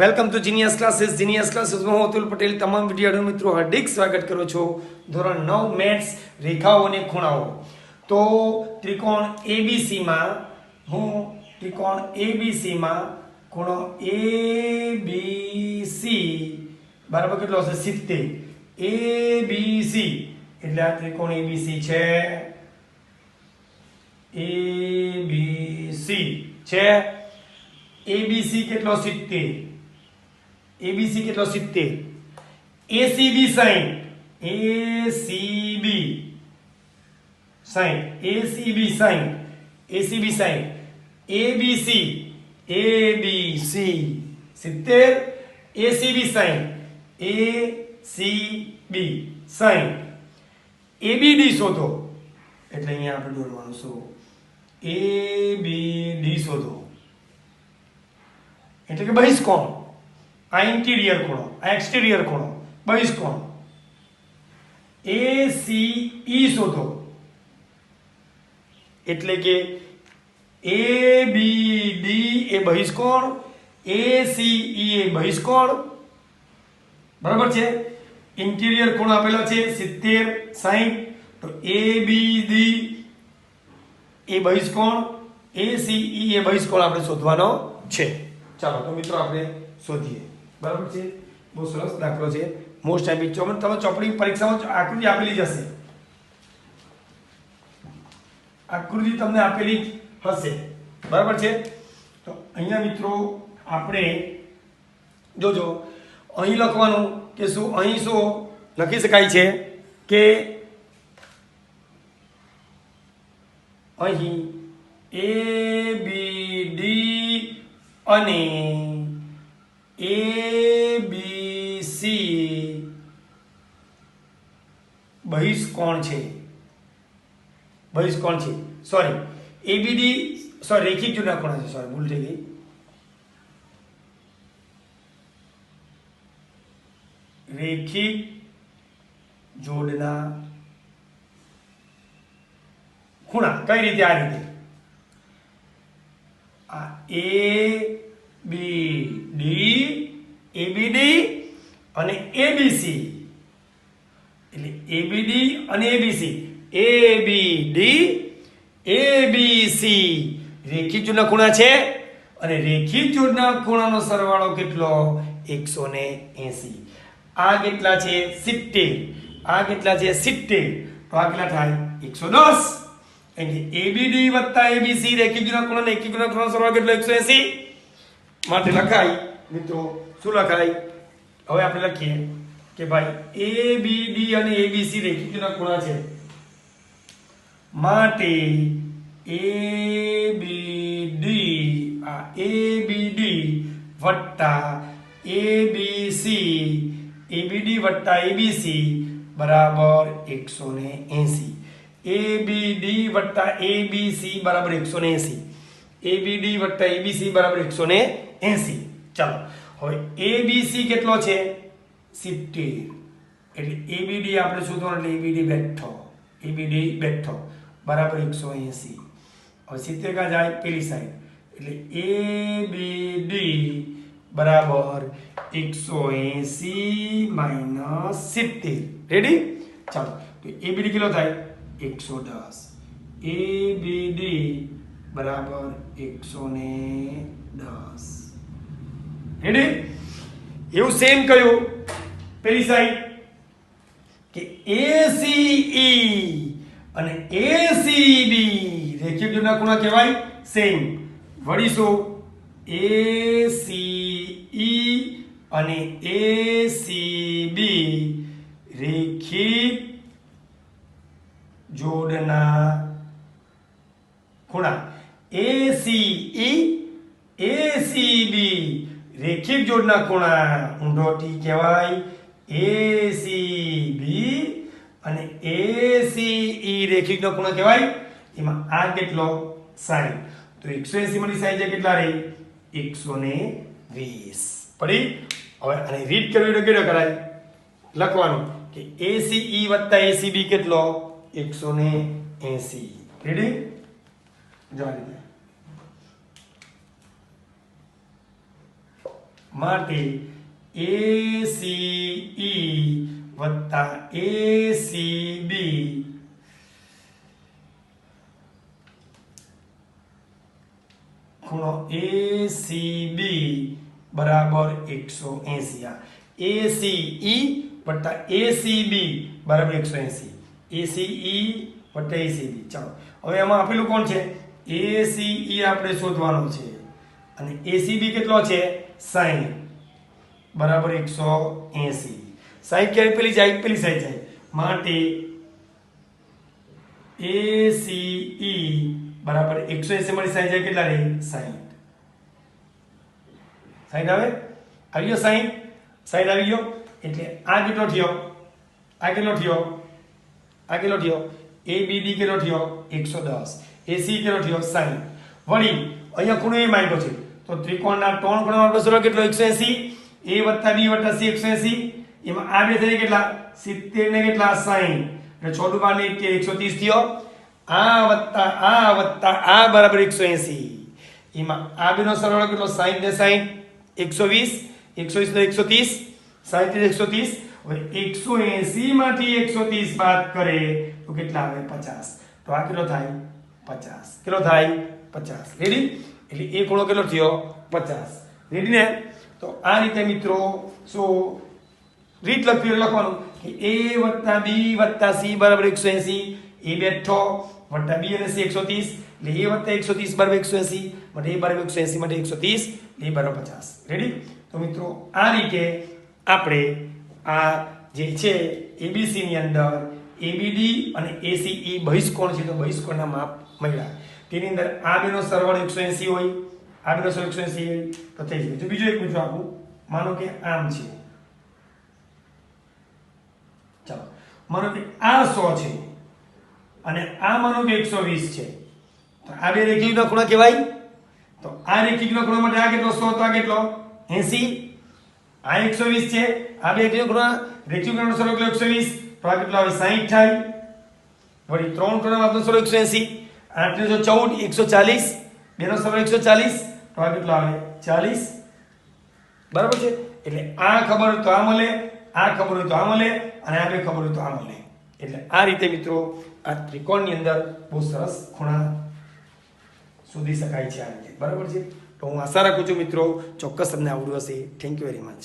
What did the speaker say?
Welcome to genius ક્લાસીસમાં હું અતુલ પટેલ તમામ વિદ્યાર્થી મિત્રો હાર્દિક સ્વાગત કરું છું. ધોરણ 9 મેથ્સ રેખાઓ અને ખૂણાઓ. તો ત્રિકોણ એબીસીમાં ખૂણો એબીસી બરાબર કેટલો હશે 70 એબીસી એટલે આ ત્રિકોણ એબીસી છે. એબીસી છે એબીસી કેટલો 70 એબીસી કેટલો 70 ACB 60 ACB 60 ABC ABC 70 ACB 60 ACB 60 ABD શોધો એટલે અહીંયા આપણે દોરવાનું શું એબીડી શોધો એટલે કે બહિષ્કોણ. આ ઇન્ટિરિયર ખૂણો, આ એક્સટીરિયર ખૂણો, બહિષ્કોણ. એસીઈ શોધો એટલે કે એબીડી એ બહિષ્કોણ, એસીઈ એ બહિષ્કોણ. બરાબર છે. ઇન્ટિરિયર ખૂણો આપેલો છે 70 60 તો એબીડી એ બહિષ્કોણ, એસીઈ એ બહિષ્કોણ આપણે શોધવાનો છે. ચાલો તો મિત્રો આપણે શોધીએ. બરાબર છે. બહુ સરસ દાખલો છે. મોસ્ટ ટાઈમ તમે ચોપડી પરીક્ષામાં આકૃતિ આપેલી જ હશે. આકૃતિ તમને આપેલી હશે. બરાબર છે. તો અહીંયા મિત્રો આપણે જોજો અહીં લખવાનું કે શું અહીં શું લખી શકાય છે કે અહીં એબીડી અને એબીસી બહિષ્કોણ છે. સોરી એબીડી રેખિક જોડના ખૂણા છે. સોરી ભૂલ થઈ ગઈ. રેખિક જોડના ખૂણા કઈ રીતે? આ રીતે આ એબીડી અને એબીસી એટલે એબીડી અને એબીડી રેખિક જોડના ખૂણા છે અને રેખિક જોડના ખૂણાનો સરવાળો કેટલો 180. આ કેટલા છે 70, આ કેટલા છે 70 તો આ કેટલા થાય 110. એટલે એબીડી વત્તા એબીસી રેખિક જોડના ખૂણા રેખિક જોડના ખૂણાનો સરવાળો કેટલો 180 માટે લખાય મિત્રો શું લખાય? હવે આપણે લખીએ કે ભાઈ એબીડી અને એબીસી રેખિક જોડના ખૂણા છે માટે એબીડી વત્તા એબીસી બરાબર 180. એબીડી વત્તા એબીસી બરાબર 180. એબીડી વત્તા એબીસી બરાબર 180. ચાલો હવે એબીસી કેટલો છે 70 એટલે એબીડી આપણે શોધવાનું એટલે એબીડી બેઠો બરાબર 180. હવે 70 ક્યાં જાય પેલી સાઈડ એટલે એબીડી બરાબર 180 માઈનસ 70. રેડી? ચાલો તો એબીડી કેટલો થાય 110. એબીડી બરાબર 110. રેડી? એવું સેમ કયું પેલી સાઈડ કે એસીઈ અને એસીબી રેખિક જોડના ખૂણા કહેવાય સેમ. વળી શું એસીઈ અને એસીબી રેખિક જોડના ખૂણા. એસીઈ એસીબી રેખિક જોડના ખૂણા ઊંધો ટી કહેવાય એસીબી અને એસીઈ રેખિકનો ખૂણો કહેવાય. એમાં આ કેટલો 60 તો 180 માંથી 60 કેટલા રહે 120 પડી. હવે આને રીડ કરવી તો કેટલો કરાય? લખવાનું કે એસીઈ વત્તા એસીબી કેટલો 180. રેડી? જવા દે માટે ACE વત્તા ACB ખૂણો ACB બરાબર 180. ACE વત્તા ACB બરાબર 180. ACE વત્તા ACB. ચાલો હવે એમાં આપેલું કોણ છે? ACE આપણે શોધવાનો છે અને ACB કેટલો છે? 60 બરાબર 180. 60 ક્યારે પેલી જાય? પેલી સાઈડ જાય માટે ACE બરાબર 180 માંથી સાઈડ જાય કેટલા રહે? 60. સાઈડ આવે? આવી ગયો 60? સાઈડ આવી ગયો એટલે આ કેટલો થયો? આ કેટલો થયો? આ કેટલો થયો? ABD કેટલો થયો? 110. AC કેટલો થયો? 60. વળી અહીંયા ખૂણો એ માંગ્યો છે તો ત્રિકોણના ત્રણ ખૂણાનો સરવાળો કેટલો? 180. A વત્તા B વત્તા C 180. એમાં આ બે થઈ કેટલા? 70 ને કેટલા? 60. એટલે 6 12 ને 130 થયો. આ વત્તા આ બરાબર 180. એમાં આ બેનો સરવાળો કેટલો? 60 ને 60 120 120 તો 130 60 ને 130. હવે 180 માંથી 130 બાદ કરે તો કેટલા આવે? 50. તો આ કેટલો થાય? 50. કેટલો થાય? 50. રેડી? એટલે એ ખૂણો કેટલો થયો? 50. રેડી ને? તો આ રીતે મિત્રો શું રીત લખવાનું કે A વત્તા B વત્તા C બરાબર 180. એ બેઠો વત્તા B અને C 130 એટલે A વત્તા 130 બરાબર 180 માટે A બરાબર 180 માટે 130 એટલે A બરાબર 50. રેડી? તો મિત્રો આ રીતે આપણે આ જે છે ABC ની અંદર ABD અને ACE બહિષ્કોણ છે તો બહિષ્કોણના માપ મળ્યા. તેની અંદર આ બેનો સરવાળો 180 હોય, આ બેનો સરવાળો 180 હોય તો થઈ જાય. જો બીજું એક પૂછું આપું, માનો કે આમ છે, ચાલો માનો કે આ 100 છે અને આ માનો કે 120 છે તો આ બે રેખીય ખૂણા કહેવાય. તો આ રેખીય ખૂણા માટે આ કેટલો? 100 તો આ કેટલો? 80. આ 120 છે. આ બે રેખીય ખૂણાનો સરવાળો 120 તો આ કેટલો આવે? 60 થાય. વળી ત્રણ ખૂણાનો આપણો સરવાળો 180. 8 ને 14 140 બેનો સરવાળો 140 તો આ કેટલો આવે? 40. બરાબર છે? એટલે આ ખબર હોય તો આ મળે, આ ખબર હોય તો આ મળે અને આ બે ખબર હોય તો આ મળે. એટલે આ રીતે મિત્રો આ ત્રિકોણની અંદર બહુ સરસ ખૂણા શોધી શકાય છે આ રીતે. બરાબર છે? તો હું આશા રાખું છું મિત્રો ચોક્કસ તમને આવડ્યું હશે. Thank you very much.